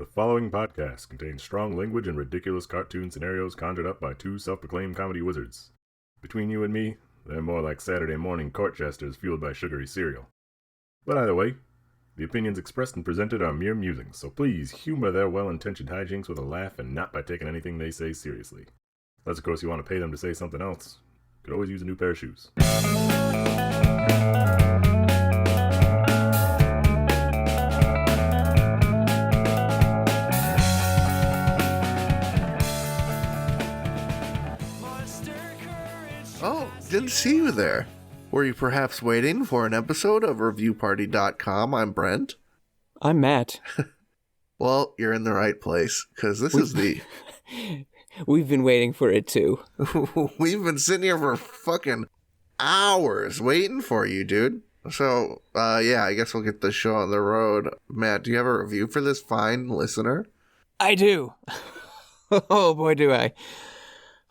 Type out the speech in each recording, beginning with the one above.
The following podcast contains strong language and ridiculous cartoon scenarios conjured up by two self-proclaimed comedy wizards. Between you and me, they're more like Saturday morning court jesters fueled by sugary cereal. But either way, the opinions expressed and presented are mere musings, so please humor their well-intentioned hijinks with a laugh and not by taking anything they say seriously. Unless, of course, you want to pay them to say something else. Could always use a new pair of shoes. Oh, didn't see you there. Were you perhaps waiting for an episode of ReviewParty.com? I'm Brent. I'm Matt. Well, you're in the right place, because this is the... We've been waiting for it, too. We've been sitting here for fucking hours waiting for you, dude. So, yeah, I guess we'll get the show on the road. Matt, do you have a review for this fine listener? I do. Oh, boy, do I.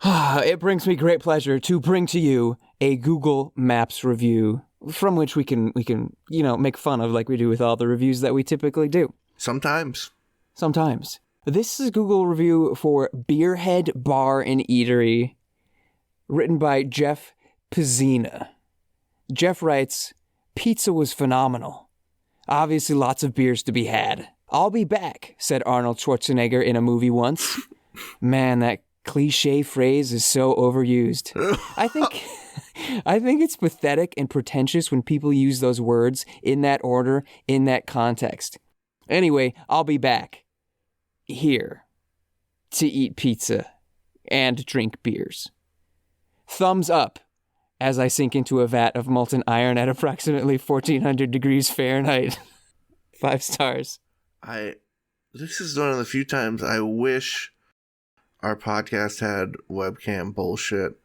It brings me great pleasure to bring to you a Google Maps review from which we can, make fun of like we do with all the reviews that we typically do. Sometimes. This is a Google review for Beerhead Bar and Eatery, written by Jeff Pizzina. Jeff writes, "Pizza was phenomenal. Obviously lots of beers to be had. I'll be back," said Arnold Schwarzenegger in a movie once. Man, that cliche phrase is so overused. I think it's pathetic and pretentious when people use those words in that order, in that context. Anyway, I'll be back here to eat pizza and drink beers. Thumbs up as I sink into a vat of molten iron at approximately 1400 degrees Fahrenheit. 5 stars. This is one of the few times I wish our podcast had webcam bullshit.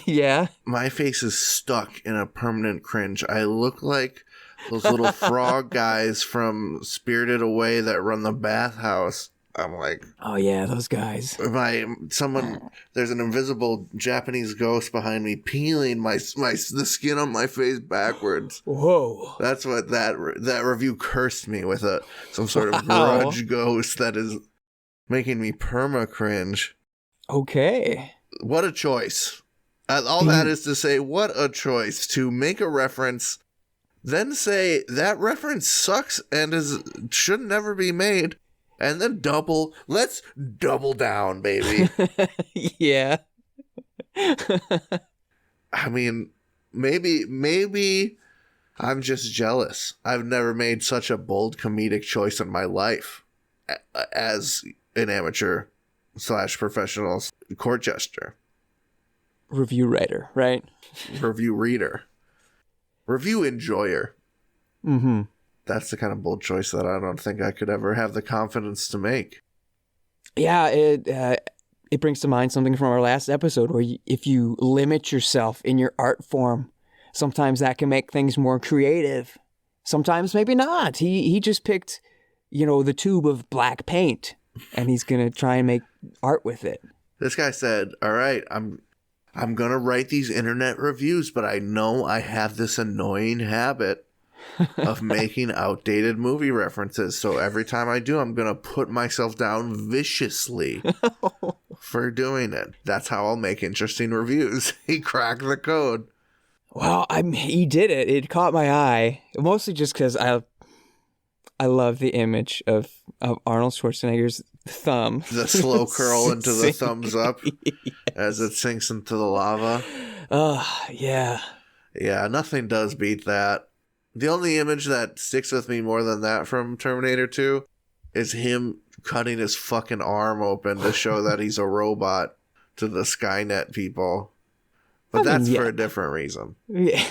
Yeah? My face is stuck in a permanent cringe. I look like those little frog guys from Spirited Away that run the bathhouse. I'm like... Oh, yeah, those guys. There's an invisible Japanese ghost behind me peeling the skin on my face backwards. Whoa. That's what that review cursed me with, some sort of grudge ghost that is... making me perma-cringe. Okay. What a choice. All that is to say, what a choice to make a reference, then say that reference sucks and should never be made, and then let's double down, baby. Yeah. I mean, maybe I'm just jealous. I've never made such a bold comedic choice in my life as an amateur / professional court jester. Review writer, right? Review reader. Review enjoyer. Mm-hmm. That's the kind of bold choice that I don't think I could ever have the confidence to make. Yeah, it brings to mind something from our last episode where if you limit yourself in your art form, sometimes that can make things more creative. Sometimes maybe not. He just picked, the tube of black paint. And he's going to try and make art with it. This guy said, all right, I'm going to write these internet reviews, but I know I have this annoying habit of making outdated movie references. So every time I do, I'm going to put myself down viciously for doing it. That's how I'll make interesting reviews. He cracked the code. Well, he did it. It caught my eye, mostly just because I love the image of Arnold Schwarzenegger's thumb. The slow curl into the thumbs up as it sinks into the lava. Oh, yeah. Yeah, nothing does beat that. The only image that sticks with me more than that from Terminator 2 is him cutting his fucking arm open to show that he's a robot to the Skynet people. But that's for a different reason. Yeah.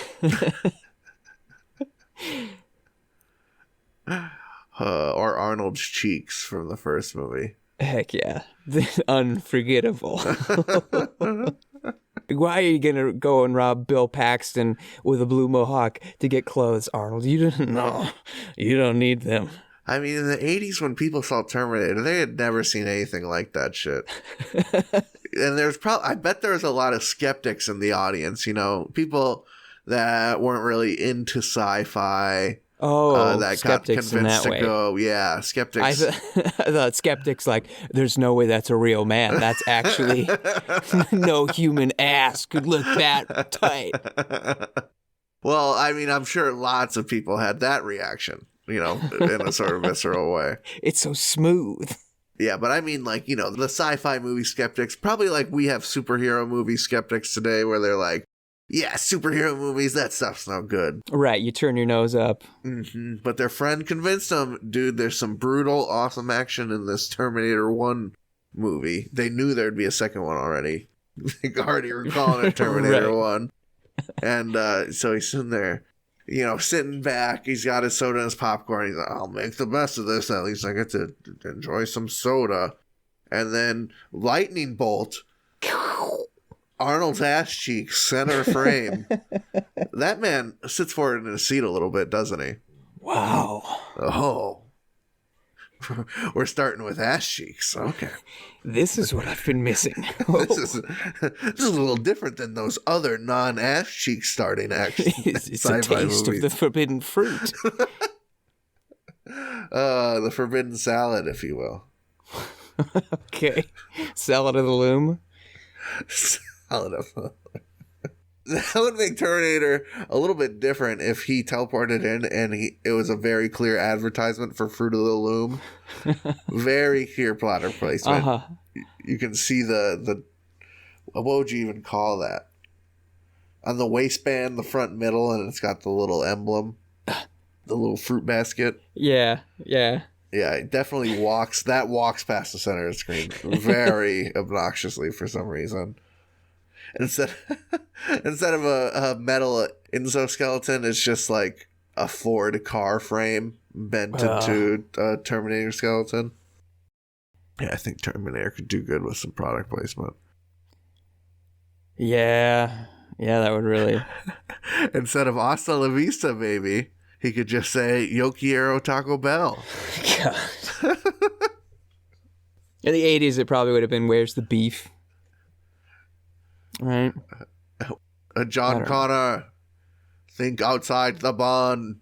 Or Arnold's cheeks from the first movie. Heck yeah. Unforgettable. Why are you going to go and rob Bill Paxton with a blue mohawk to get clothes, Arnold? You don't need them. I mean, in the 80s when people saw Terminator, they had never seen anything like that shit. And I bet there was a lot of skeptics in the audience, people that weren't really into sci-fi that got skeptics in convinced that to way. go. Yeah, I skeptics. I thought skeptics like, there's no way that's a real man. That's actually no human ass could look that tight. Well, I mean, I'm sure lots of people had that reaction, in a sort of visceral way. It's so smooth. Yeah, but I mean, like, the sci-fi movie skeptics, probably like we have superhero movie skeptics today where they're like, yeah, superhero movies, that stuff's no good. Right, you turn your nose up. Mm-hmm. But their friend convinced them, dude, there's some brutal, awesome action in this Terminator 1 movie. They knew there'd be a second one already. They already were calling it Terminator Right. 1. And so he's sitting there, sitting back. He's got his soda and his popcorn. He's like, I'll make the best of this. At least I get to enjoy some soda. And then lightning bolt. Arnold's ass cheek, center frame. That man sits forward in his seat a little bit, doesn't he? Wow. Oh. We're starting with ass cheeks. Okay. This is what I've been missing. This is a little different than those other non-ass cheek starting action. It's a taste of the forbidden fruit. The forbidden salad, if you will. Okay. Salad of the loom. Salad of That would make Terminator a little bit different if he teleported in and it was a very clear advertisement for Fruit of the Loom. Very clear plotter placement. Uh-huh. You can see the what would you even call that? On the waistband, the front middle, and it's got the little emblem, the little fruit basket. Yeah. Yeah, it definitely walks past the center of the screen very obnoxiously for some reason. Instead of a metal exoskeleton, it's just like a Ford car frame bent into a Terminator skeleton. Yeah, I think Terminator could do good with some product placement. Yeah, that would really... Instead of Hasta La Vista, baby, he could just say, Yo quiero Taco Bell. God. In the 80s, it probably would have been, Where's the Beef? Right? John Connor, think outside the bun.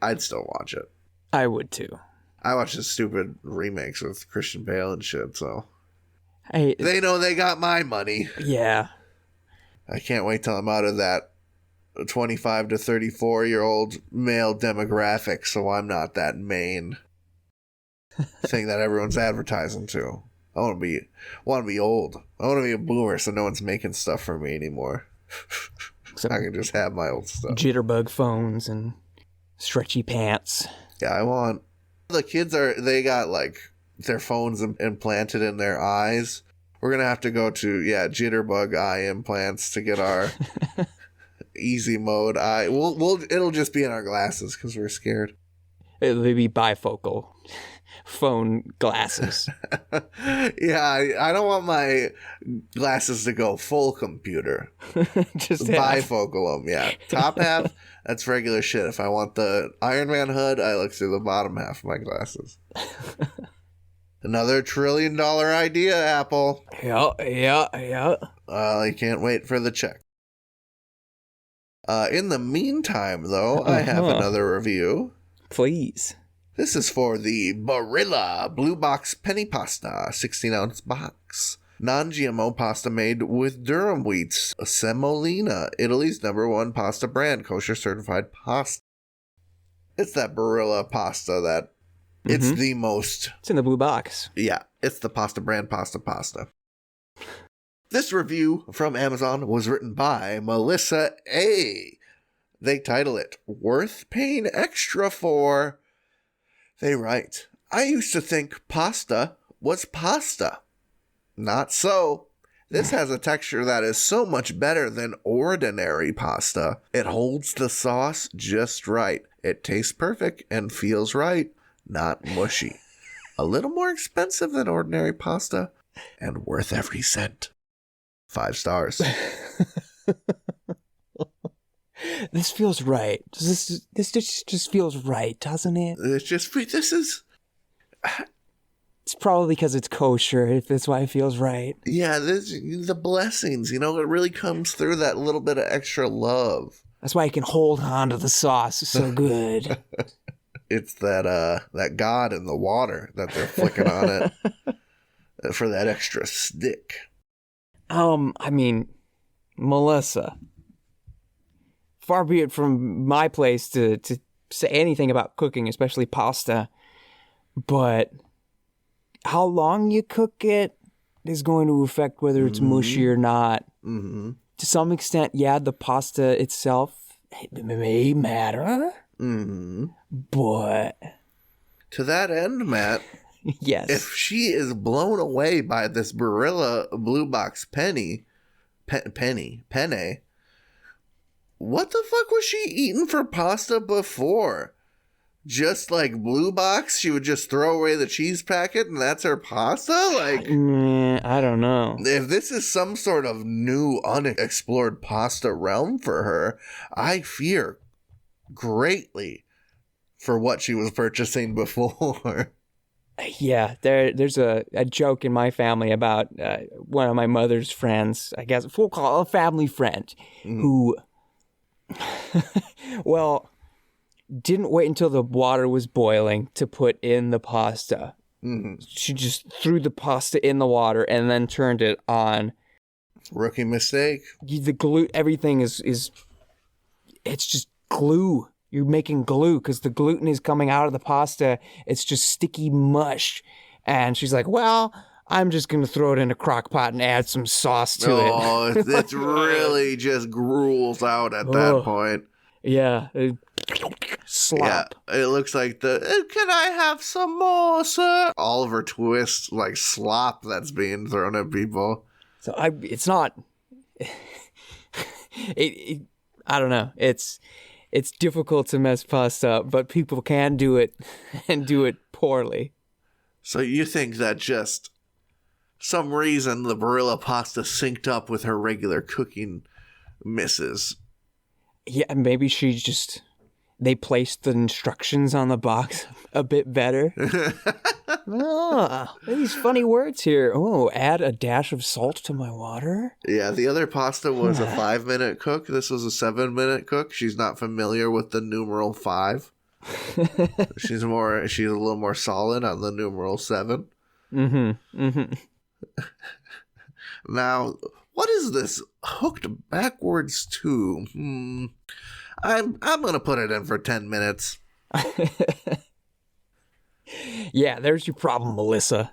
I'd still watch it. I would too. I watch the stupid remakes with Christian Bale and shit, so They know they got my money. Yeah. I can't wait till I'm out of that 25 to 34-year-old male demographic, so I'm not that main thing that everyone's advertising to. I want to be old. I want to be a boomer, so no one's making stuff for me anymore. I can just have my old stuff. Jitterbug phones and stretchy pants. Yeah, the kids they got like their phones implanted in their eyes. We're gonna have to go to jitterbug eye implants to get our easy mode eye. It'll just be in our glasses because we're scared. It'll be bifocal phone glasses. Yeah, I don't want my glasses to go full computer. Just bifocal them. Yeah, top half. That's regular shit. If I want the Iron Man hood, I look through the bottom half of my glasses. Another $1 trillion idea, Apple. Yeah. I can't wait for the check. In the meantime, though, I have another review. Please. This is for the Barilla Blue Box Penny Pasta 16-ounce box. Non-GMO pasta made with durum wheats. Semolina, Italy's #1 pasta brand, kosher certified pasta. It's that Barilla pasta that it's the most. It's in the blue box. Yeah, it's the pasta brand pasta. This review from Amazon was written by Melissa A. They title it, Worth Paying Extra For. They write, I used to think pasta was pasta. Not so. This has a texture that is so much better than ordinary pasta. It holds the sauce just right. It tastes perfect and feels right, not mushy. A little more expensive than ordinary pasta and worth every cent. 5 stars. This feels right. This just feels right, doesn't it? This is It's probably because it's kosher, if that's why it feels right. Yeah, the blessings, it really comes through that little bit of extra love. That's why I can hold on to the sauce. It's so good. It's that God in the water that they're flicking on it for that extra stick. I mean, Melissa, far be it from my place to say anything about cooking, especially pasta, but how long you cook it is going to affect whether it's mushy or not. Mm-hmm. To some extent, yeah, the pasta itself may matter, but... To that end, Matt, yes. if she is blown away by this Barilla Blue Box penne, what the fuck was she eating for pasta before? Just like Blue Box, she would just throw away the cheese packet and that's her pasta? Like, I don't know. If this is some sort of new unexplored pasta realm for her, I fear greatly for what she was purchasing before. Yeah, there's a joke in my family about one of my mother's friends, I guess we'll call a family friend, who, well, didn't wait until the water was boiling to put in the pasta. She just threw the pasta in the water and then turned it on. Rookie mistake. The glue, everything is it's just glue. You're making glue because the gluten is coming out of the pasta. It's just sticky mush. And she's like, well, I'm just going to throw it in a crock pot and add some sauce to it. Oh, it's really just gruels out at that point. Yeah. Slop. Yeah, it looks like can I have some more, sir? Oliver Twist, like slop that's being thrown at people. So it's not, I don't know. It's difficult to mess pasta up, but people can do it and do it poorly. So you think that just some reason the Barilla pasta synced up with her regular cooking misses? Yeah, maybe they placed the instructions on the box a bit better. These funny words here. Oh, add a dash of salt to my water. Yeah, the other pasta was a 5-minute cook. This was a 7-minute cook. She's not familiar with the numeral 5. She's a little more solid on the numeral 7. Now, what is this hooked backwards to? I'm gonna put it in for 10 minutes. Yeah, there's your problem, Melissa.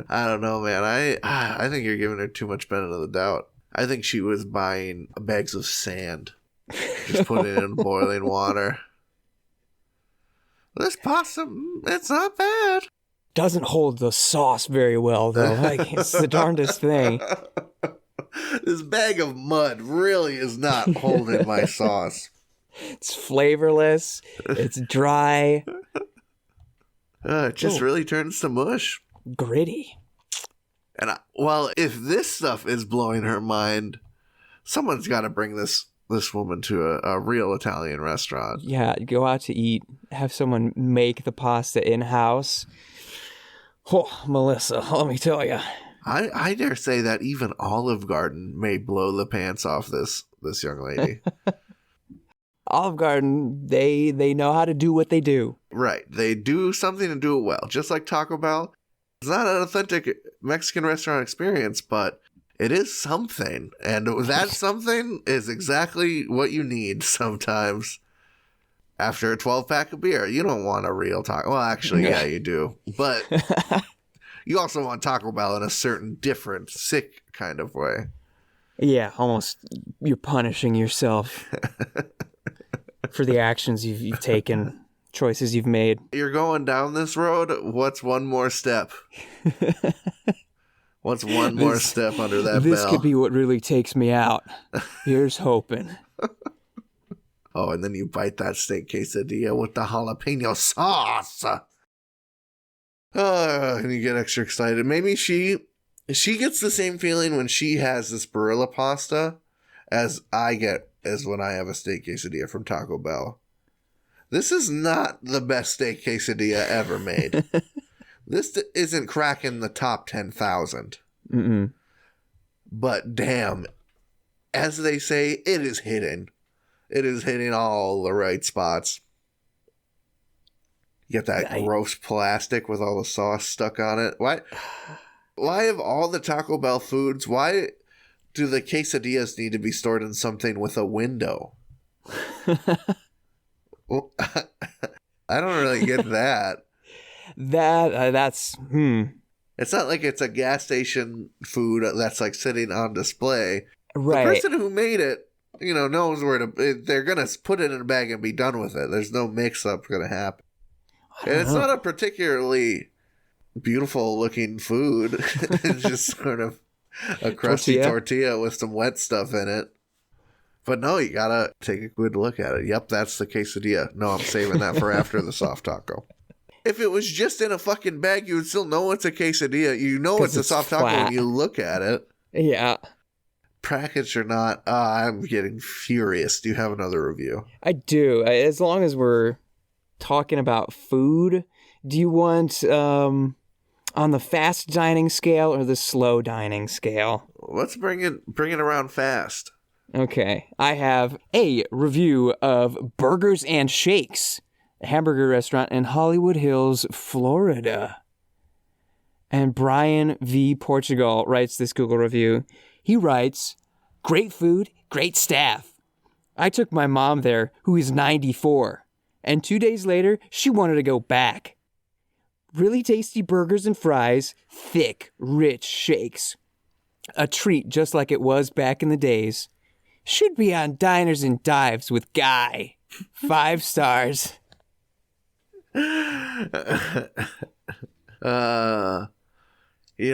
I don't know, man. I think you're giving her too much benefit of the doubt. I think she was buying bags of sand, just putting it in boiling water. This pasta, it's not bad. Doesn't hold the sauce very well, though. Like, it's the darndest thing. This bag of mud really is not holding my sauce. It's flavorless. It's dry. It just really turns to mush. Gritty. And if this stuff is blowing her mind, someone's got to bring this woman to a real Italian restaurant. Yeah, go out to eat. Have someone make the pasta in-house. Oh, Melissa, let me tell you. I dare say that even Olive Garden may blow the pants off this young lady. Olive Garden, they know how to do what they do. Right. They do something and do it well. Just like Taco Bell. It's not an authentic Mexican restaurant experience, but it is something. And that something is exactly what you need sometimes. After a 12-pack of beer, you don't want a real taco. Well, actually, yeah, you do. But you also want Taco Bell in a certain different, sick kind of way. Yeah, almost you're punishing yourself for the actions you've taken, choices you've made. You're going down this road. What's one more step? What's one more step under that bell? This could be what really takes me out. Here's hoping. Oh, and then you bite that steak quesadilla with the jalapeno sauce. And you get extra excited. Maybe she gets the same feeling when she has this Barilla pasta as I get as when I have a steak quesadilla from Taco Bell. This is not the best steak quesadilla ever made. This isn't cracking the top 10,000. But damn, as they say, it is hitting. It is hitting all the right spots. You get that gross plastic with all the sauce stuck on it. Why of all the Taco Bell foods, why do the quesadillas need to be stored in something with a window? Well, I don't really get that. That's It's not like it's a gas station food that's like sitting on display. right. The person who made it, knows where to. They're gonna put it in a bag and be done with it. There's no mix-up gonna happen. And it's not a particularly beautiful looking food. It's just sort of a crusty tortilla with some wet stuff in it. But no, you gotta take a good look at it. Yep, that's the quesadilla. No, I'm saving that for after the soft taco. If it was just in a fucking bag, you would still know it's a quesadilla. You know it's a soft taco when you look at it. Yeah. Packaged or not, I'm getting furious. Do you have another review? I do. As long as we're talking about food, do you want on the fast dining scale or the slow dining scale? Let's bring it around fast. Okay. I have a review of Burgers and Shakes, a hamburger restaurant in Hollywood Hills, Florida. And Brian V. Portugal writes this Google review. He writes, "Great food, great staff. I took my mom there, who is 94, and 2 days later, she wanted to go back. Really tasty burgers and fries, thick, rich shakes. A treat just like it was back in the days. Should be on Diners and Dives with Guy. 5 stars."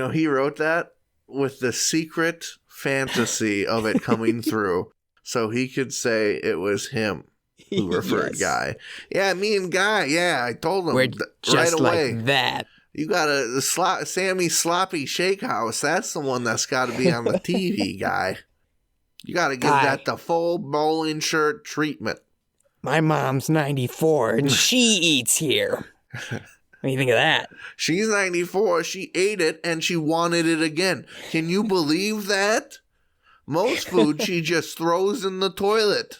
He wrote that with the secret fantasy of it coming through, so he could say it was him who referred Yes. Guy. Yeah, me and Guy. Yeah, I told him We're right just away. like that. You got Sammy's Sloppy Shake House. That's the one that's got to be on the TV, Guy. You got to give that the full bowling shirt treatment. My mom's 94 and she eats here. What do you think of that? She's 94. She ate it and she wanted it again. Can you believe that? Most food she just throws in the toilet.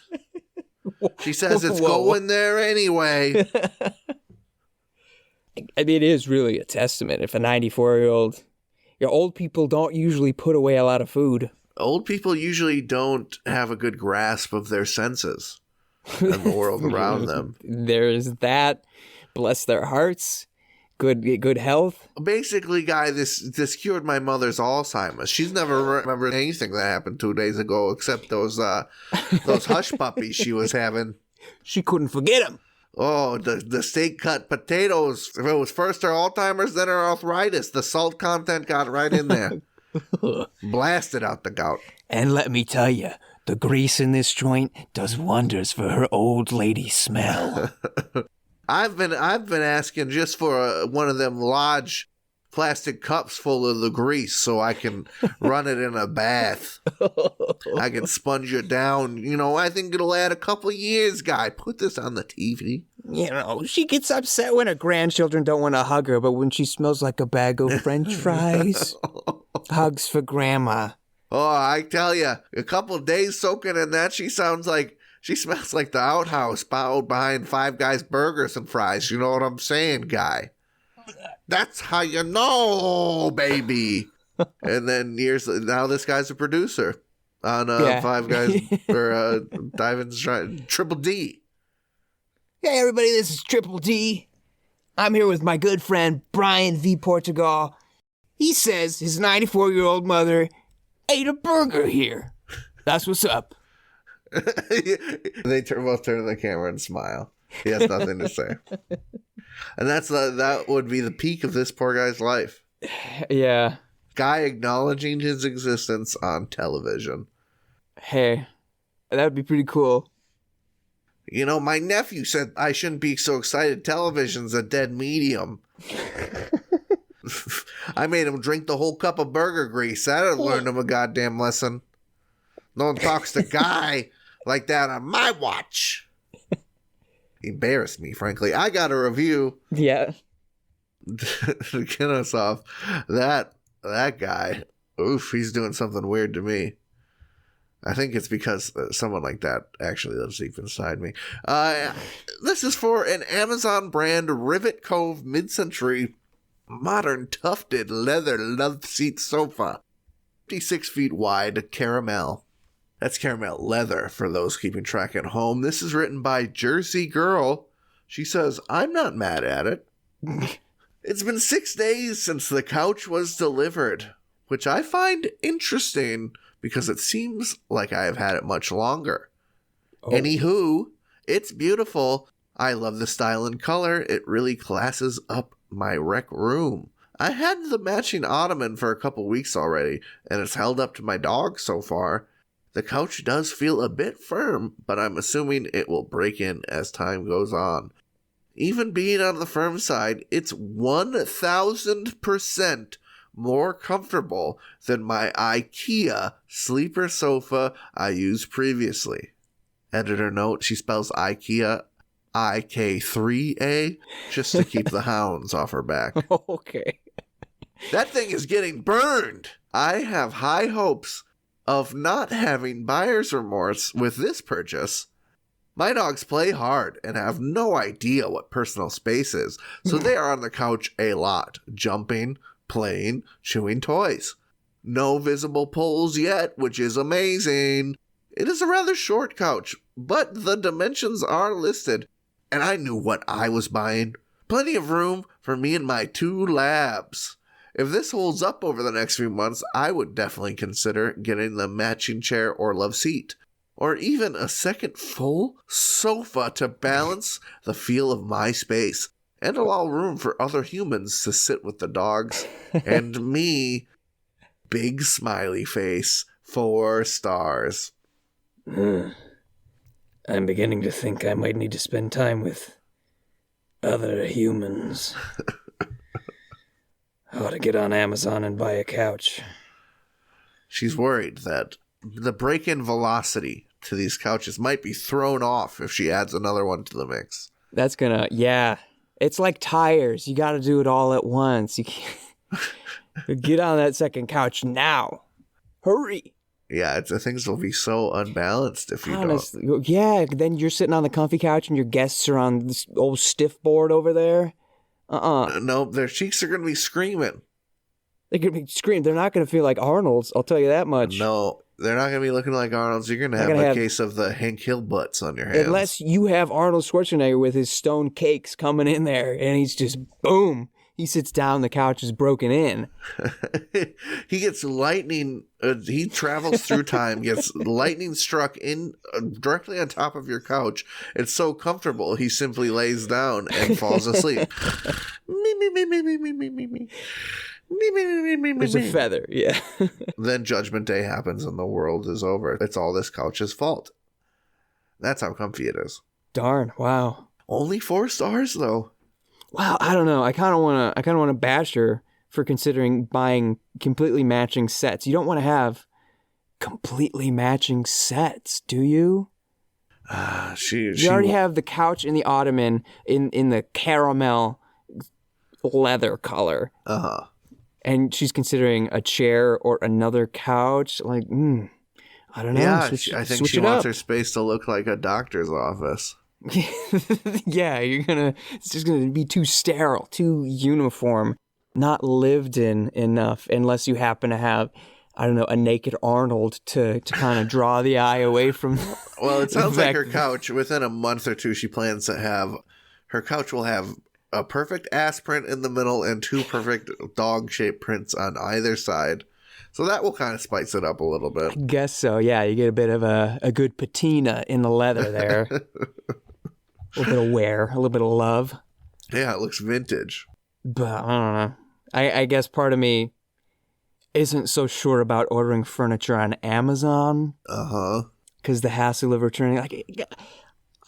She says it's going there anyway. I mean, it is really a testament if a 94-year-old... old people don't usually put away a lot of food. Old people usually don't have a good grasp of their senses and the world around them. There's that. Bless their hearts. Good health. Basically, Guy, this cured my mother's Alzheimer's. She's never remembered anything that happened 2 days ago except those hush puppies she was having. She couldn't forget them. Oh, the steak cut potatoes. If it was first her Alzheimer's, then her arthritis. The salt content got right in there. Blasted out the gout. And let me tell you, the grease in this joint does wonders for her old lady smell. I've been asking just for one of them large plastic cups full of the grease so I can run it in a bath. I can sponge it down. I think it'll add a couple of years, Guy. Put this on the TV. She gets upset when her grandchildren don't want to hug her, but when she smells like a bag of French fries, hugs for Grandma. Oh, I tell you, a couple of days soaking in that, she smells like the outhouse behind Five Guys burgers and fries. You know what I'm saying, Guy? That's how you know, baby. And then now this guy's a producer on Five Guys or Divin's Triple D. Hey everybody, this is Triple D. I'm here with my good friend Brian V. Portugal. He says his 94-year-old mother ate a burger here. That's what's up. They both turn to the camera and smile. He has nothing to say. And that would be the peak of this poor guy's life. Yeah. Guy acknowledging his existence on television. Hey, that would be pretty cool. My nephew said I shouldn't be so excited. Television's a dead medium. I made him drink the whole cup of burger grease. That'll learn him a goddamn lesson. No one talks to Guy like that on my watch. He embarrassed me, frankly. I got a review Yeah. to get us off. That guy, oof, he's doing something weird to me. I think it's because someone like that actually lives deep inside me. This is for an Amazon brand Rivet Cove mid-century modern tufted leather love seat sofa. 56 feet wide, caramel. That's caramel leather for those keeping track at home. This is written by Jersey Girl. She says, I'm not mad at it. It's been 6 days since the couch was delivered, which I find interesting because it seems like I have had it much longer. Oh. Anywho, it's beautiful. I love the style and color. It really classes up my rec room. I had the matching ottoman for a couple weeks already, and it's held up to my dog so far. The couch does feel a bit firm, but I'm assuming it will break in as time goes on. Even being on the firm side, it's 1,000% more comfortable than my IKEA sleeper sofa I used previously. Editor note, she spells IKEA IK3A just to keep the hounds off her back. Okay. That thing is getting burned. I have high hopes of not having buyer's remorse with this purchase. My dogs play hard and have no idea what personal space is, so they are on the couch a lot, jumping, playing, chewing toys. No visible poles yet, which is amazing. It is a rather short couch, but the dimensions are listed, and I knew what I was buying. Plenty of room for me and my 2 labs. If this holds up over the next few months, I would definitely consider getting the matching chair or love seat, or even a second full sofa to balance the feel of my space and allow room for other humans to sit with the dogs and me. Big smiley face, 4 stars. I'm beginning to think I might need to spend time with other humans. I ought to get on Amazon and buy a couch. She's worried that the break-in velocity to these couches might be thrown off if she adds another one to the mix. That's gonna, yeah. It's like tires. You gotta do it all at once. You can't get on that second couch now. Hurry. Yeah, things will be so unbalanced if you don't. Yeah, then you're sitting on the comfy couch and your guests are on this old stiff board over there. No, their cheeks are going to be screaming. They're going to be screaming. They're not going to feel like Arnold's, I'll tell you that much. No, they're not going to be looking like Arnold's. You're going to have a case of the Hank Hill butts on your hands. Unless you have Arnold Schwarzenegger with his stone cakes coming in there, and he's just, boom. He sits down, the couch is broken in. He gets lightning, he travels through time, gets lightning struck in directly on top of your couch. It's so comfortable, he simply lays down and falls asleep. There's a feather, yeah. Then Judgment Day happens and the world is over. It's all this couch's fault. That's how comfy it is. Darn, wow. Only 4 stars, though. Wow, I don't know. I kind of want to bash her for considering buying completely matching sets. You don't want to have completely matching sets, do you? You already have the couch and the ottoman in the caramel leather color. Uh-huh. And she's considering a chair or another couch. Like, I don't know. Yeah, I think she wants her space to look like a doctor's office. Yeah, it's just gonna be too sterile, too uniform, not lived in enough, unless you happen to have, I don't know, a naked Arnold to kind of draw the eye away from. Well, it sounds like her couch, within a month or two, she plans to have, her couch will have a perfect ass print in the middle and 2 perfect dog-shaped prints on either side. So that will kind of spice it up a little bit. I guess so, yeah. You get a bit of a good patina in the leather there. A little bit of wear, a little bit of love. Yeah, it looks vintage. But I don't know. I guess part of me isn't so sure about ordering furniture on Amazon. Uh-huh. Because the hassle of returning. Like,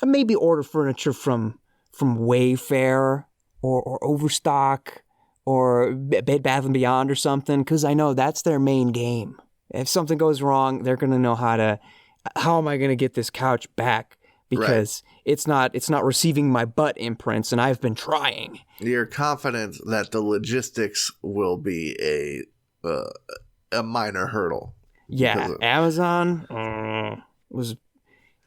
I maybe order furniture from Wayfair or Overstock or Bed Bath & Beyond or something. Because I know that's their main game. If something goes wrong, they're going to know how am I going to get this couch back because it's not receiving my butt imprints, and I've been trying. You're confident that the logistics will be a minor hurdle. Yeah, Amazon was.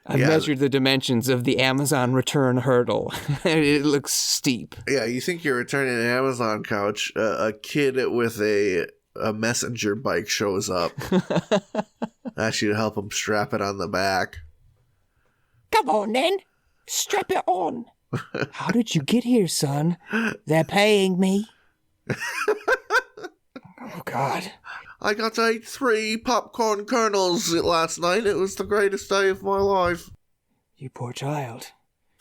I measured the dimensions of the Amazon return hurdle. It looks steep. Yeah, you think you're returning an Amazon couch? A kid with a messenger bike shows up. Asks you to help him strap it on the back. Come on, then. Strap it on. How did you get here, son? They're paying me. Oh, God. I got to eat 3 popcorn kernels last night. It was the greatest day of my life. You poor child.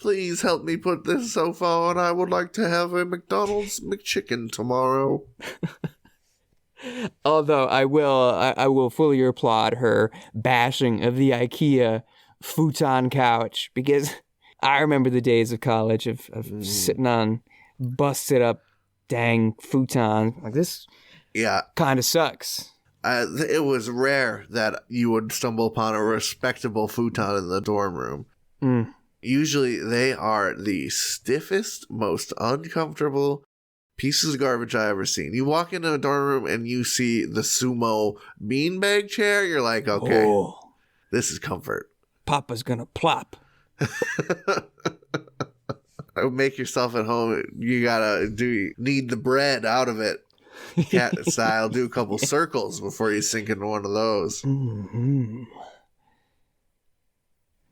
Please help me put this sofa on. I would like to have a McDonald's McChicken tomorrow. Although I will fully applaud her bashing of the IKEA futon couch, because I remember the days of college of sitting on busted up dang futon. Like, this kind of sucks. It was rare that you would stumble upon a respectable futon in the dorm room. Usually they are the stiffest, most uncomfortable pieces of garbage I ever seen. You walk into a dorm room and you see the sumo beanbag chair, you're like, okay, this is comfort. Papa's gonna plop. Make yourself at home. You gotta knead the bread out of it. Cat style, do a couple circles before you sink into one of those. Mm-hmm.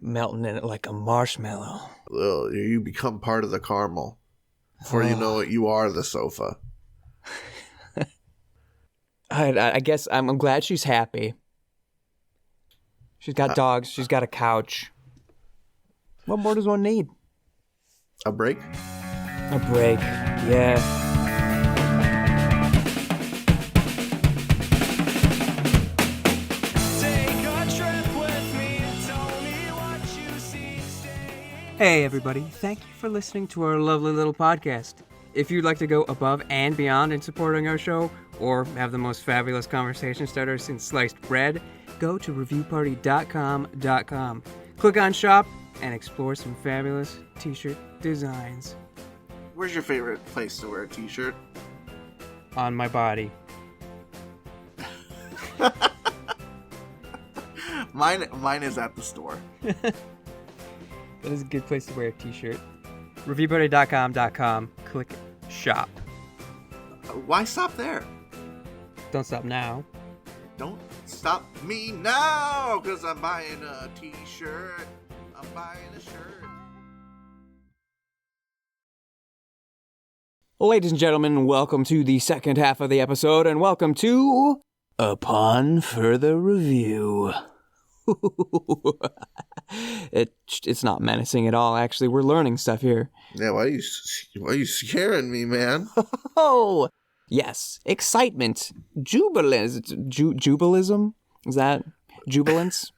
Melting in it like a marshmallow. Well, you become part of the caramel. Before you know it, you are the sofa. I guess I'm glad she's happy. She's got dogs. She's got a couch. What more does one need? A break? A break, yeah. Hey everybody, thank you for listening to our lovely little podcast. If you'd like to go above and beyond in supporting our show, or have the most fabulous conversation starter since sliced bread, go to reviewparty.com. Click on shop and explore some fabulous t-shirt designs. Where's your favorite place to wear a t-shirt? On my body. Mine is at the store. That is a good place to wear a t-shirt. Reviewparty.com. Click shop. Why stop there? Don't stop now. Don't stop me now, because I'm buying a t-shirt. I'm buying a shirt. Ladies and gentlemen, welcome to the second half of the episode, and welcome to Upon Further Review. It's not menacing at all, actually. We're learning stuff here. Yeah, why are you scaring me, man? Oh, yes. Excitement. Jubilism? Is that jubilance?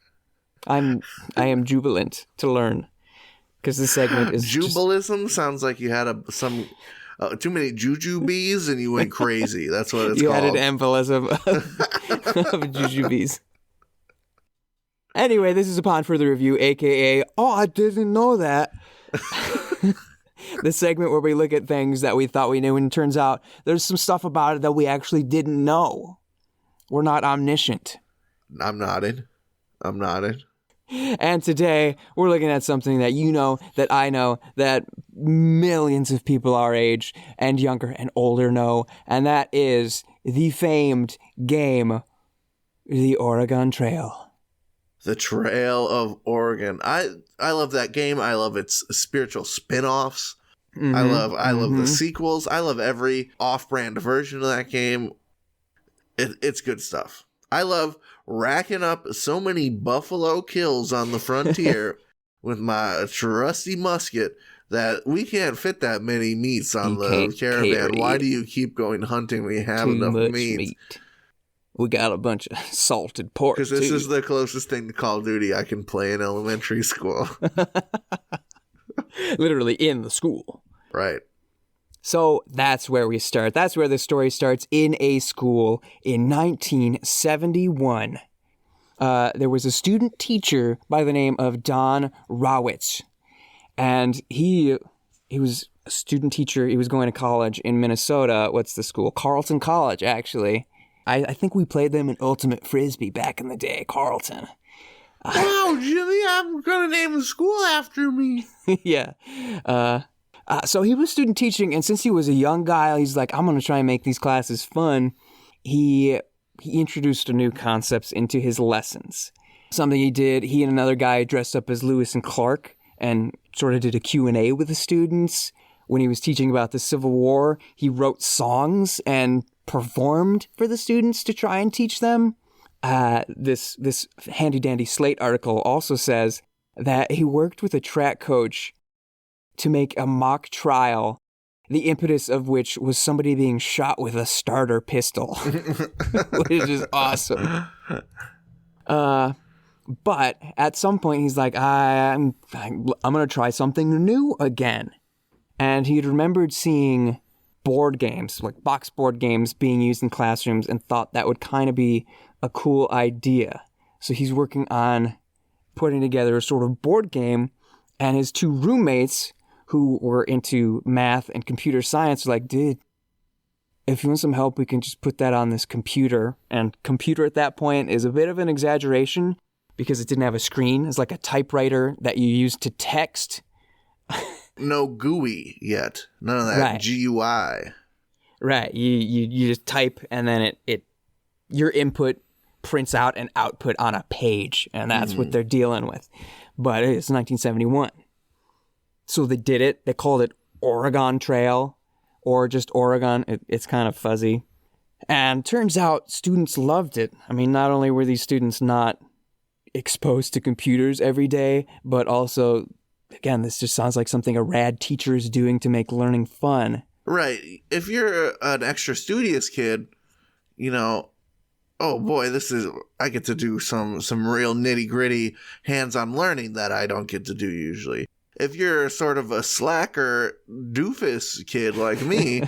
I am jubilant to learn. Because this segment is Jubilism sounds like you had some too many jujubes and you went crazy. That's what it's you called. You had an embolism of jujubes. Anyway, this is Upon Further Review, a.k.a. Oh, I didn't know that. The segment where we look at things that we thought we knew, and it turns out there's some stuff about it that we actually didn't know. We're not omniscient. I'm nodding. And today, we're looking at something that you know, that I know, that millions of people our age and younger and older know, and that is the famed game, The Oregon Trail. The Trail of Oregon. I love that game. I love its spiritual spin-offs. Mm-hmm. I love the sequels. I love every off-brand version of that game. It's good stuff. I love racking up so many buffalo kills on the frontier with my trusty musket that we can't fit that many meats on the caravan. Why do you keep going hunting? We have enough meat. We got a bunch of salted pork, because this is the closest thing to Call of Duty I can play in elementary school. Literally in the school. Right. So that's where we start. That's where the story starts, in a school in 1971. there was a student teacher by the name of Don Rawitz. And he was a student teacher. He was going to college in Minnesota. What's the school? Carleton College, actually. I think we played them in Ultimate Frisbee back in the day, Carleton. Wow, Jimmy, I'm going to name a school after me. Yeah. So he was student teaching, and since he was a young guy, he's like, I'm going to try and make these classes fun. He introduced new concepts into his lessons. Something he did, he and another guy dressed up as Lewis and Clark and sort of did a Q&A with the students. When he was teaching about the Civil War, he wrote songs and performed for the students to try and teach them. This handy-dandy Slate article also says that he worked with a track coach to make a mock trial, the impetus of which was somebody being shot with a starter pistol, which is awesome. But at some point, he's like, I'm going to try something new again. And he remembered seeing board games, like box board games, being used in classrooms and thought that would kind of be a cool idea. So he's working on putting together a sort of board game, and his two roommates who were into math and computer science are like, dude, if you want some help, we can just put that on this computer. And computer at that point is a bit of an exaggeration because it didn't have a screen. It's like a typewriter that you use to text. No GUI yet. None of that Right. GUI. Right. You just type, and then it your input prints out an output on a page, and that's what they're dealing with. But it's 1971. So they did it. They called it Oregon Trail or just Oregon. It's kind of fuzzy. And turns out students loved it. I mean, not only were these students not exposed to computers every day, but also, again, this just sounds like something a rad teacher is doing to make learning fun. Right. If you're an extra studious kid, you know, oh boy, I get to do some real nitty gritty hands-on learning that I don't get to do usually. If you're sort of a slacker doofus kid like me,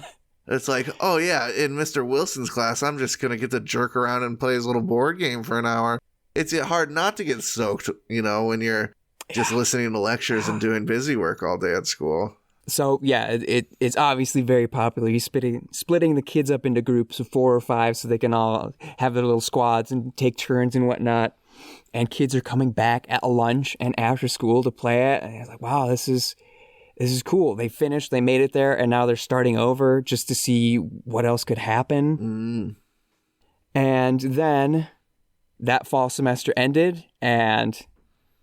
it's like, oh yeah, in Mr. Wilson's class, I'm just going to get to jerk around and play his little board game for an hour. It's hard not to get soaked, you know, when you're just listening to lectures and doing busy work all day at school. So yeah, it's obviously very popular. He's splitting the kids up into groups of 4 or 5 so they can all have their little squads and take turns and whatnot. And kids are coming back at lunch and after school to play it. And it's like, wow, this is cool. They finished, they made it there, and now they're starting over just to see what else could happen. And then that fall semester ended, and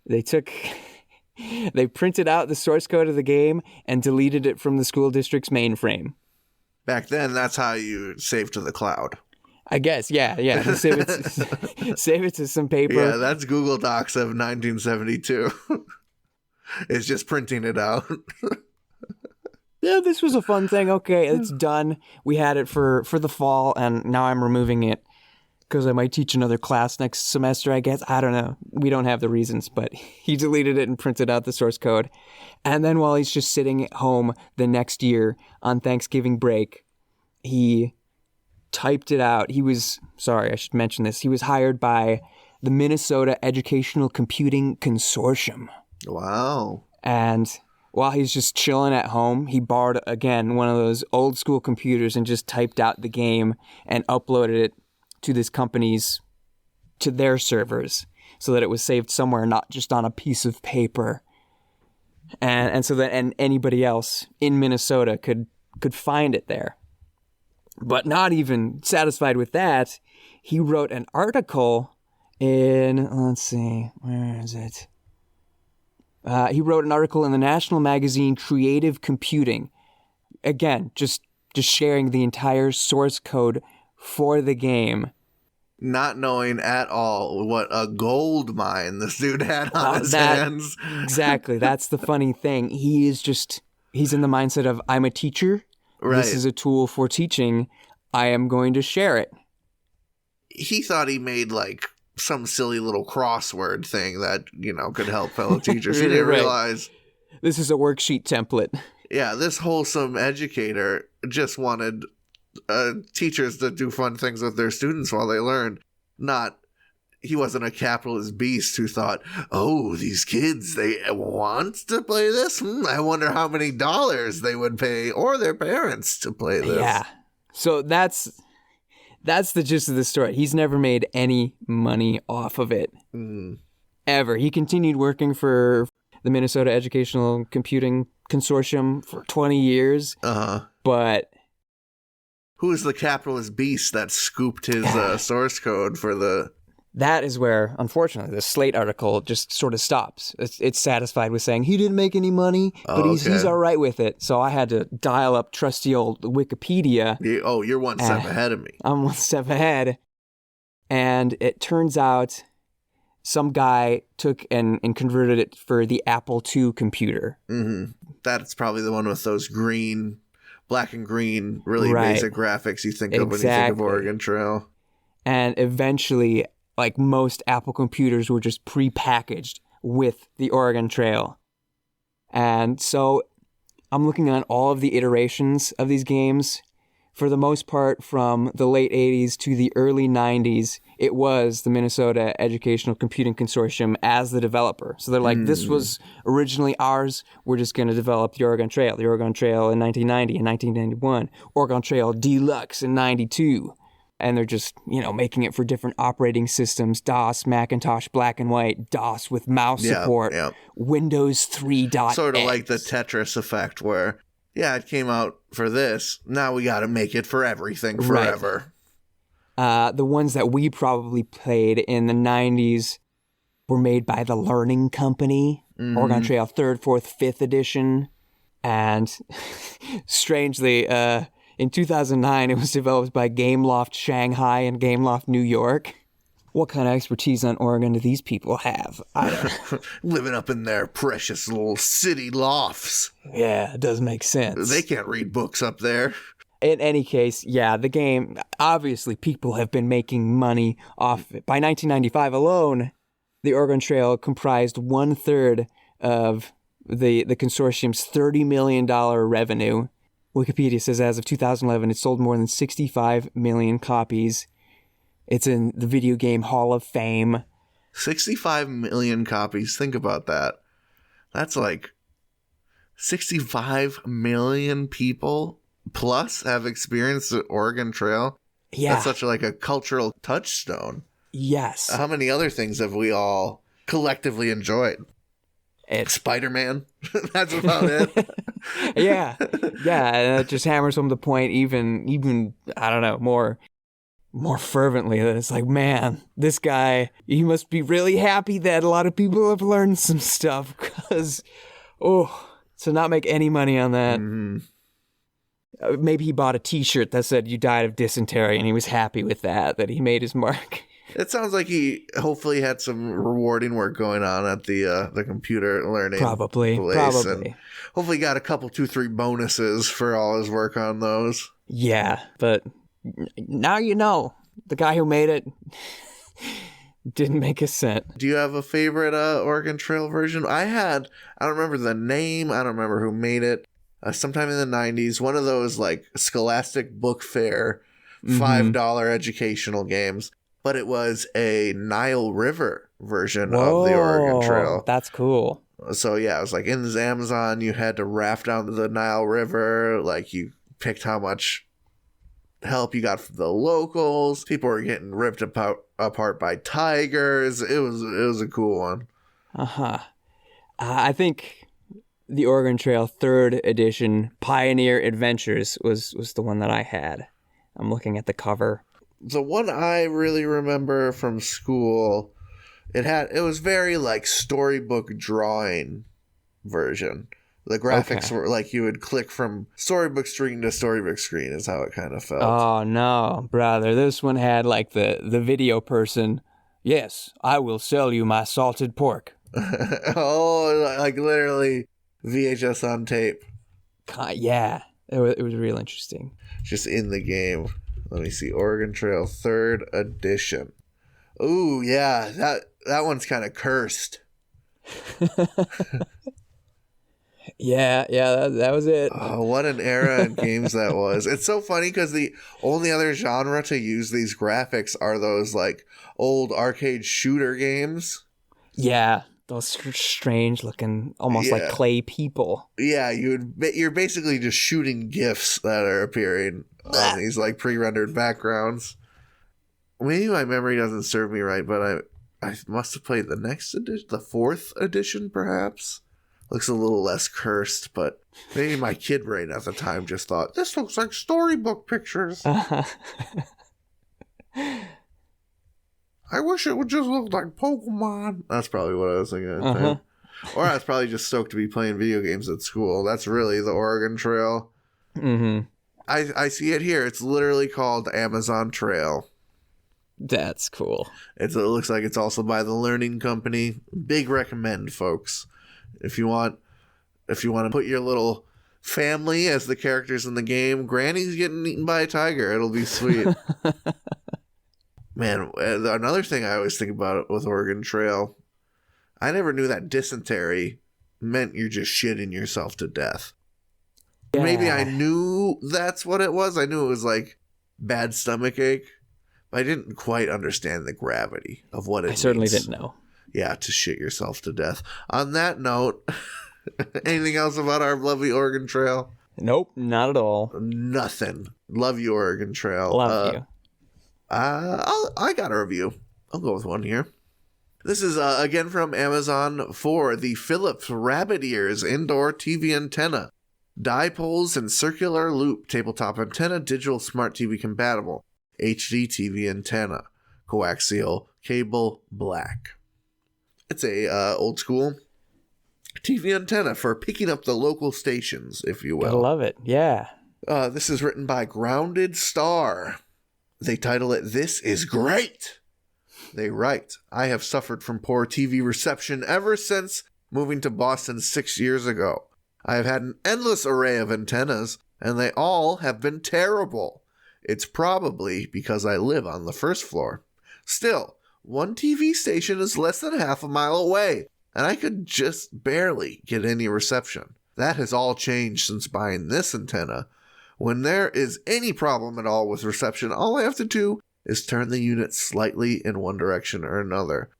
they printed out the source code of the game and deleted it from the school district's mainframe. Back then, that's how you save to the cloud. I guess, yeah. Save it to some paper. Yeah, that's Google Docs of 1972. It's just printing it out. Yeah, this was a fun thing. Okay, it's done. We had it for the fall, and now I'm removing it because I might teach another class next semester, I guess. I don't know. We don't have the reasons, but he deleted it and printed out the source code. And then while he's just sitting at home the next year on Thanksgiving break, he typed it out. I should mention this. He was hired by the Minnesota Educational Computing Consortium. Wow. And while he's just chilling at home, he borrowed, again, one of those old school computers and just typed out the game and uploaded it to their servers so that it was saved somewhere, not just on a piece of paper. And so that anybody else in Minnesota could find it there. But not even satisfied with that, he wrote an article in, let's see, where is it? He wrote an article in the national magazine Creative Computing. Again, just sharing the entire source code for the game. Not knowing at all what a gold mine this dude had on his hands. Exactly. That's the funny thing. He's in the mindset of, I'm a teacher. Right. This is a tool for teaching. I am going to share it. He thought he made like some silly little crossword thing that, you know, could help fellow teachers. He didn't realize this is a worksheet template. Yeah, this wholesome educator just wanted teachers to do fun things with their students while they learn, not he wasn't a capitalist beast who thought, oh, these kids, they want to play this? I wonder how many dollars they would pay, or their parents, to play this. Yeah. So that's the gist of the story. He's never made any money off of it. Ever. He continued working for the Minnesota Educational Computing Consortium for 20 years. But who is the capitalist beast that scooped his source code for the... That is where, unfortunately, the Slate article just sort of stops. It's satisfied with saying he didn't make any money, but he's all right with it. So I had to dial up trusty old Wikipedia. You're one step ahead of me. I'm one step ahead. And it turns out some guy took and converted it for the Apple II computer. That's probably the one with those black and green, really basic graphics you think of when you think of Oregon Trail. And eventually, like most Apple computers, were just prepackaged with the Oregon Trail. And so I'm looking at all of the iterations of these games. For the most part, from the late 80s to the early 90s, it was the Minnesota Educational Computing Consortium as the developer. So they're like, this was originally ours. We're just going to develop the Oregon Trail. The Oregon Trail in 1990 and 1991. Oregon Trail Deluxe in 92. And they're just, making it for different operating systems. DOS, Macintosh, black and white, DOS with mouse support, Windows 3.x. Sort of like the Tetris effect where, it came out for this. Now we got to make it for everything forever. Right. The ones that we probably played in the 90s were made by the Learning Company. Oregon Trail 3rd, 4th, 5th edition. And strangely, in 2009, it was developed by Gameloft Shanghai and Gameloft New York. What kind of expertise on Oregon do these people have? I don't know. Living up in their precious little city lofts. Yeah, it does make sense. They can't read books up there. In any case, the game, obviously people have been making money off of it. By 1995 alone, the Oregon Trail comprised 1/3 of the consortium's $30 million revenue. Wikipedia says as of 2011, it sold more than 65 million copies. It's in the Video Game Hall of Fame. 65 million copies. Think about that. That's like 65 million people plus have experienced the Oregon Trail. Yeah. That's such a cultural touchstone. Yes. How many other things have we all collectively enjoyed? Spider-Man. That's about it. Yeah. And it just hammers home the point even I don't know, more fervently. That it's like, man, this guy, he must be really happy that a lot of people have learned some stuff, because to not make any money on that. Maybe he bought a t-shirt that said you died of dysentery, and he was happy with that he made his mark. It sounds like he hopefully had some rewarding work going on at the computer learning Probably. And hopefully got a couple, 2-3 bonuses for all his work on those. Yeah, but now the guy who made it didn't make a cent. Do you have a favorite Oregon Trail version? I don't remember the name. I don't remember who made it. Sometime in the 90s, one of those like Scholastic Book Fair $5 educational games. But it was a Nile River version of the Oregon Trail. That's cool. So it was like in the Amazon, you had to raft down the Nile River. Like you picked how much help you got from the locals. People were getting ripped apart by tigers. It was a cool one. I think the Oregon Trail 3rd edition, Pioneer Adventures, was the one that I had. I'm looking at the cover. The one I really remember from school, it was very like storybook drawing version. The graphics were like you would click from storybook screen to storybook screen is how it kind of felt. Oh no, brother. This one had like the video person. Yes, I will sell you my salted pork. Like literally VHS on tape. Yeah, it was real interesting. Just in the game. Let me see. Oregon Trail 3rd edition. Ooh, yeah. That one's kind of cursed. Yeah, that was it. Oh, what an era in games that was. It's so funny because the only other genre to use these graphics are those like old arcade shooter games. Yeah, those strange looking, almost like clay people. Yeah, you're basically just shooting GIFs that are appearing on these like pre-rendered backgrounds. Maybe my memory doesn't serve me right, but I must have played the next edition, the 4th edition perhaps. Looks a little less cursed, but maybe my kid brain at the time just thought, this looks like storybook pictures. I wish it would just look like Pokemon. That's probably what I was thinking. Or I was probably just stoked to be playing video games at school. That's really the Oregon Trail. Mm-hmm. I see it here. It's literally called Amazon Trail. That's cool. It looks like it's also by the Learning Company. Big recommend, folks. If you want to put your little family as the characters in the game, Granny's getting eaten by a tiger. It'll be sweet. Man, another thing I always think about with Oregon Trail, I never knew that dysentery meant you're just shitting yourself to death. Yeah. Maybe I knew that's what it was. I knew it was like bad stomach ache, but I didn't quite understand the gravity of what it means. I certainly didn't know. Yeah, to shit yourself to death. On that note, anything else about our lovely Oregon Trail? Nope, not at all. Nothing. Love you, Oregon Trail. Love you. I got a review. I'll go with one here. This is, again, from Amazon for the Philips Rabbit Ears Indoor TV Antenna. Dipoles and circular loop tabletop antenna, digital smart TV compatible. HD TV antenna. Coaxial cable, black. It's a old school TV antenna for picking up the local stations, if you will. I love it. Yeah. This is written by Grounded Star. They title it, This is Great. They write, I have suffered from poor TV reception ever since moving to Boston 6 years ago. I have had an endless array of antennas, and they all have been terrible. It's probably because I live on the first floor. Still, one TV station is less than half a mile away, and I could just barely get any reception. That has all changed since buying this antenna. When there is any problem at all with reception, all I have to do is turn the unit slightly in one direction or another.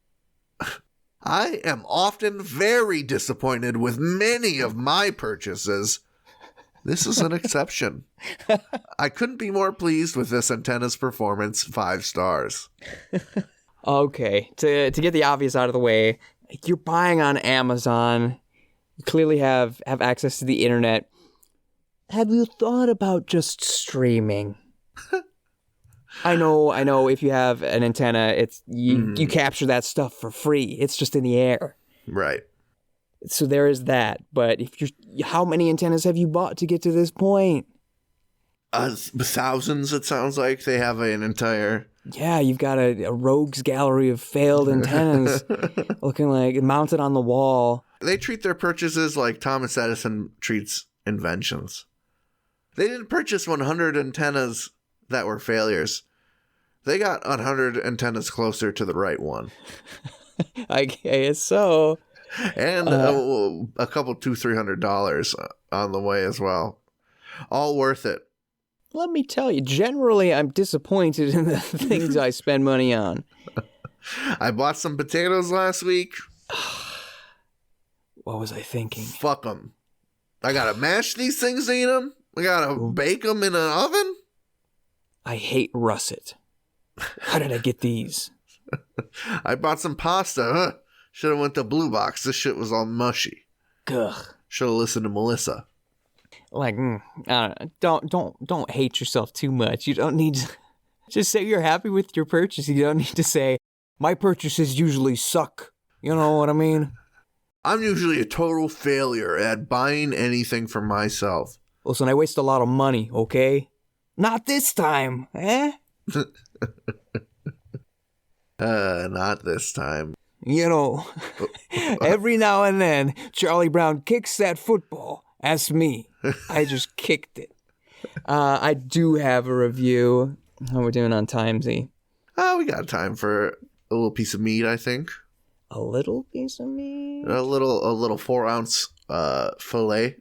I am often very disappointed with many of my purchases. This is an exception. I couldn't be more pleased with this antenna's performance. 5 stars. Okay, to get the obvious out of the way, you're buying on Amazon. You clearly have access to the internet. Have you thought about just streaming? I know. If you have an antenna, it's you capture that stuff for free. It's just in the air, right? So there is that. But how many antennas have you bought to get to this point? Thousands. It sounds like they have an entire. Yeah, you've got a rogues gallery of failed antennas, looking like mounted on the wall. They treat their purchases like Thomas Edison treats inventions. They didn't purchase 100 antennas that were failures. They got 100 antennas closer to the right one. I guess so. And a couple $200-$300 on the way as well. All worth it. Let me tell you, generally I'm disappointed in the things I spend money on. I bought some potatoes last week. What was I thinking? Fuck them. I gotta mash these things to eat them. I gotta bake them in an oven. I hate russet. How did I get these? I bought some pasta. Should have went to Blue Box. This shit was all mushy. Ugh. Should have listened to Melissa. Like, I don't know. Don't hate yourself too much. You don't need to just say you're happy with your purchase. You don't need to say my purchases usually suck. You know what I mean? I'm usually a total failure at buying anything for myself. Listen, I waste a lot of money, okay? Not this time, eh? Not this time. You know, every now and then, Charlie Brown kicks that football. Ask me. I just kicked it. I do have a review. How we're doing on timesy? We got time for a little piece of meat, I think. A little piece of meat? A little 4-ounce fillet.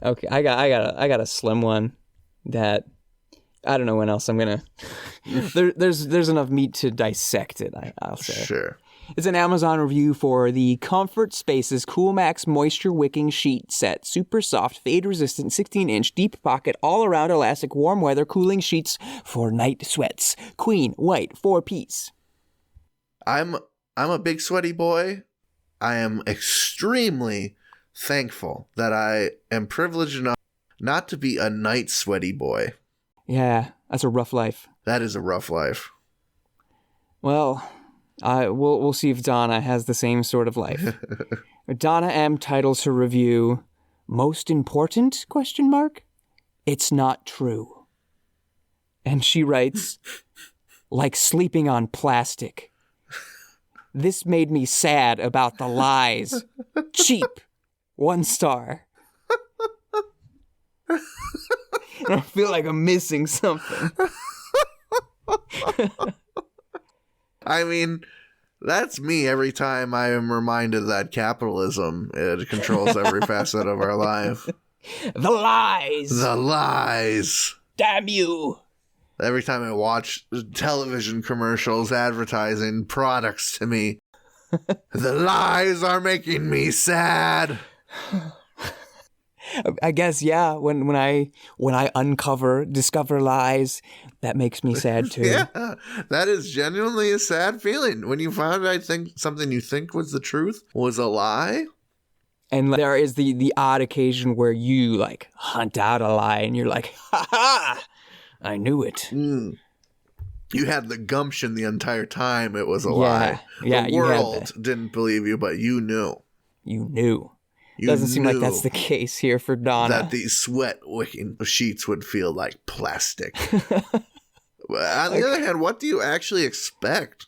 Okay, I got a slim one that I don't know when else I'm gonna. There's enough meat to dissect it. I'll say. Sure. It's an Amazon review for the Comfort Spaces Cool Max Moisture Wicking Sheet Set. Super soft, fade-resistant, 16-inch, deep pocket, all-around elastic, warm weather cooling sheets for night sweats. Queen, white, 4-piece. I'm a big sweaty boy. I am extremely thankful that I am privileged enough not to be a night sweaty boy. Yeah, that's a rough life. That is a rough life. Well, we'll see if Donna has the same sort of life. Donna M titles her review, "Most important? ? It's not true." And she writes, "Like sleeping on plastic. This made me sad about the lies. Cheap. 1 star." I feel like I'm missing something. I mean, that's me every time I am reminded that capitalism, it controls every facet of our life. The lies. The lies. Damn you. Every time I watch television commercials advertising products to me, the lies are making me sad. I guess, yeah, when I discover lies, that makes me sad too. Yeah, that is genuinely a sad feeling. When you find something you think was the truth was a lie. And there is the odd occasion where you like hunt out a lie and you're like, ha ha, I knew it. Mm. You had the gumption the entire time it was a lie. Yeah, the world didn't believe you, but you knew. You knew. Doesn't seem like that's the case here for Donna. That these sweat wicking sheets would feel like plastic. On the other hand, what do you actually expect?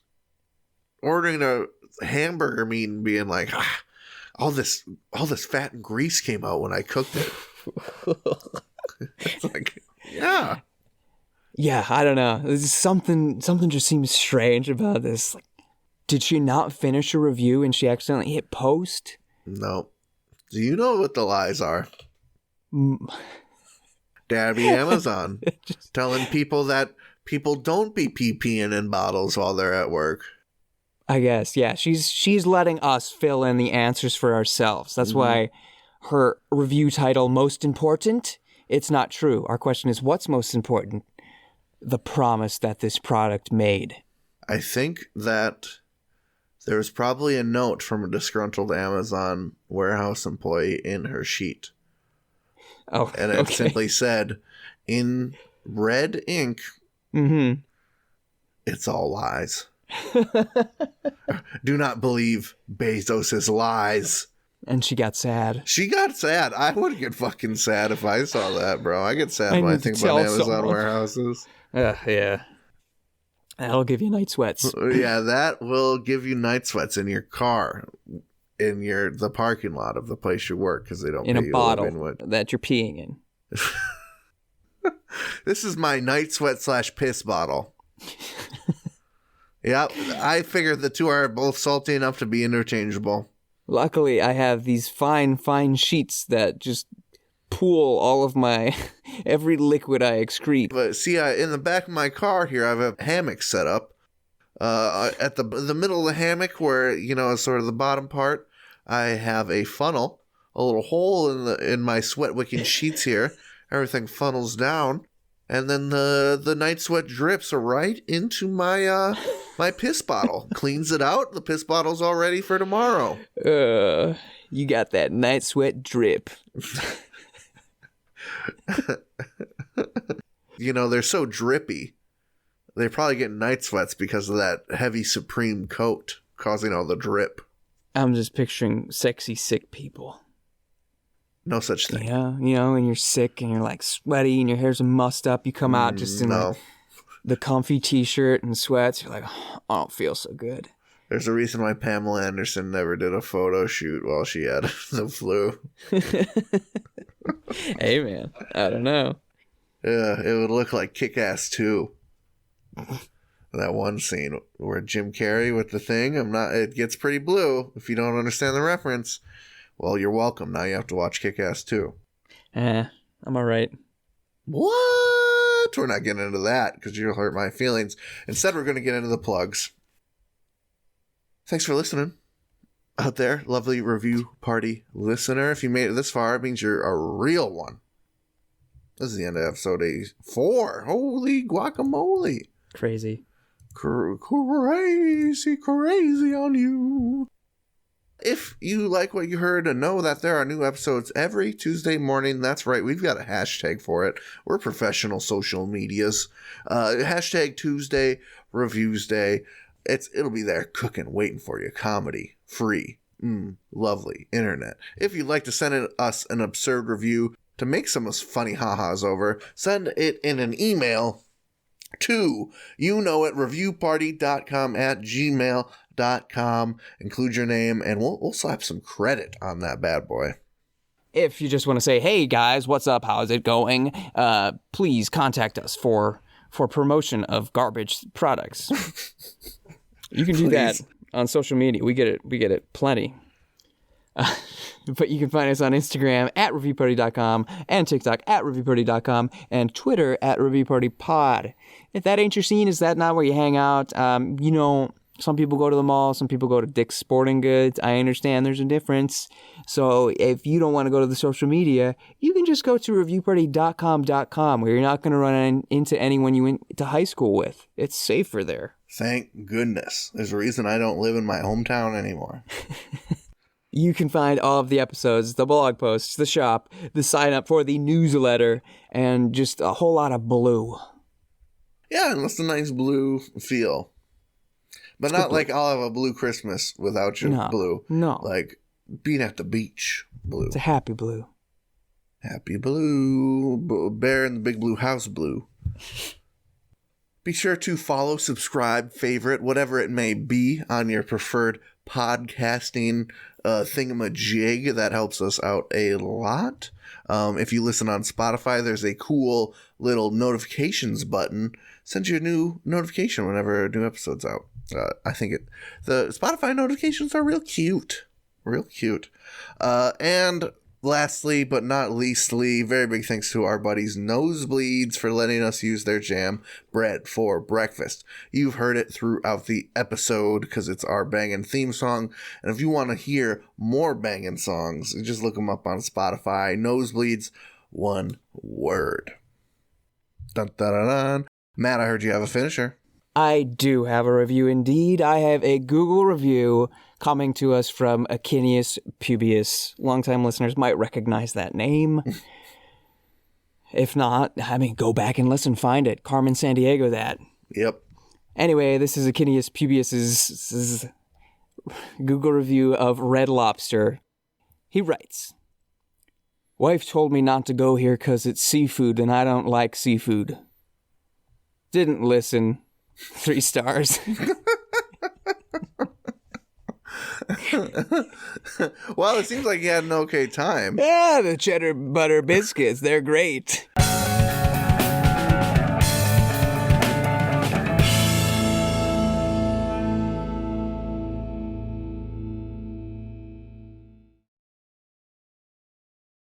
Ordering a hamburger meat and being like, all this fat and grease came out when I cooked it. It's like, yeah. Yeah, I don't know. There's something just seems strange about this. Like, did she not finish a review and she accidentally hit post? No. Do you know what the lies are? Dabby Amazon telling people that people don't be pee-peeing in bottles while they're at work. I guess, yeah. She's letting us fill in the answers for ourselves. That's why her review title, Most Important? It's not true. Our question is, what's most important? The promise that this product made. I think that there was probably a note from a disgruntled Amazon warehouse employee in her sheet. Oh, and it simply said, in red ink, it's all lies. Do not believe Bezos' lies. And she got sad. She got sad. I would get fucking sad if I saw that, bro. I get sad when I think about Amazon warehouses. Yeah. That'll give you night sweats. Yeah, that will give you night sweats in your car, in the parking lot of the place you work, because they don't in pay a you bottle that you're peeing in. This is my night sweat / piss bottle. Yep, I figured the two are both salty enough to be interchangeable. Luckily, I have these fine sheets that just pool all of my every liquid I excrete. But see, in the back of my car here, I have a hammock set up. At the middle of the hammock, where is sort of the bottom part, I have a funnel, a little hole in my sweat wicking sheets here. Everything funnels down, and then the night sweat drips right into my my piss bottle. Cleans it out. The piss bottle's all ready for tomorrow. You got that night sweat drip. They're so drippy. They probably get night sweats because of that heavy Supreme coat causing all the drip. I'm just picturing sexy, sick people. No such thing. Yeah, and you're sick and you're like sweaty and your hair's mussed up. You come out just in the comfy t-shirt and sweats. You're like, oh, I don't feel so good. There's a reason why Pamela Anderson never did a photo shoot while she had the flu. Hey, man. I don't know. Yeah, it would look like Kick-Ass 2. That one scene where Jim Carrey with the thing, it gets pretty blue. If you don't understand the reference, well, you're welcome. Now you have to watch Kick-Ass 2. I'm all right. What? We're not getting into that because you'll hurt my feelings. Instead, we're going to get into the plugs. Thanks for listening out there, lovely review party listener. If you made it this far, it means you're a real one. This is the end of episode 84. Holy guacamole. Crazy. Crazy on you. If you like what you heard, know that there are new episodes every Tuesday morning. That's right. We've got a hashtag for it. We're professional social medias. Hashtag Tuesday Reviews Day. It'll be there cooking, waiting for you. Comedy. Free. Lovely. Internet. If you'd like to send us an absurd review to make some funny ha-has over, send it in an email to reviewparty.com@gmail.com. Include your name, and we'll slap some credit on that bad boy. If you just want to say, hey guys, what's up? How's it going? Please contact us for promotion of garbage products. You can do that on social media. We get it plenty. But you can find us on Instagram @reviewparty.com and TikTok @reviewparty.com and Twitter @reviewpartypod. If that ain't your scene, is that not where you hang out? Some people go to the mall, some people go to Dick's Sporting Goods. I understand there's a difference. So if you don't want to go to the social media, you can just go to reviewparty.com, where you're not going to run into anyone you went to high school with. It's safer there. Thank goodness. There's a reason I don't live in my hometown anymore. You can find all of the episodes, the blog posts, the shop, the sign up for the newsletter, and just a whole lot of blue. Yeah, and it's a nice blue feel. But not like I'll have a blue Christmas without you blue. No. Like being at the beach blue. It's a happy blue. Happy blue. Bear in the big blue house blue. Be sure to follow, subscribe, favorite, whatever it may be on your preferred podcasting thingamajig. That helps us out a lot. If you listen on Spotify, there's a cool little notifications button. Sends you a new notification whenever a new episode's out. I think the Spotify notifications are real cute. Real cute. And lastly, but not leastly, very big thanks to our buddies Nosebleeds for letting us use their jam bread for breakfast. You've heard it throughout the episode because it's our bangin' theme song. And if you want to hear more bangin' songs, just look them up on Spotify. Nosebleeds, one word. Dun, dun, dun, dun. Matt, I heard you have a finisher. I do have a review indeed. I have a Google review coming to us from Achinius Pubius. Longtime listeners might recognize that name. If not, go back and listen, find it. Carmen Sandiego that. Yep. Anyway, this is Achinius Pubius's Google review of Red Lobster. He writes, "Wife told me not to go here because it's seafood and I don't like seafood. Didn't listen. 3 stars." Well, it seems like you had an okay time. Yeah, the cheddar butter biscuits, they're great.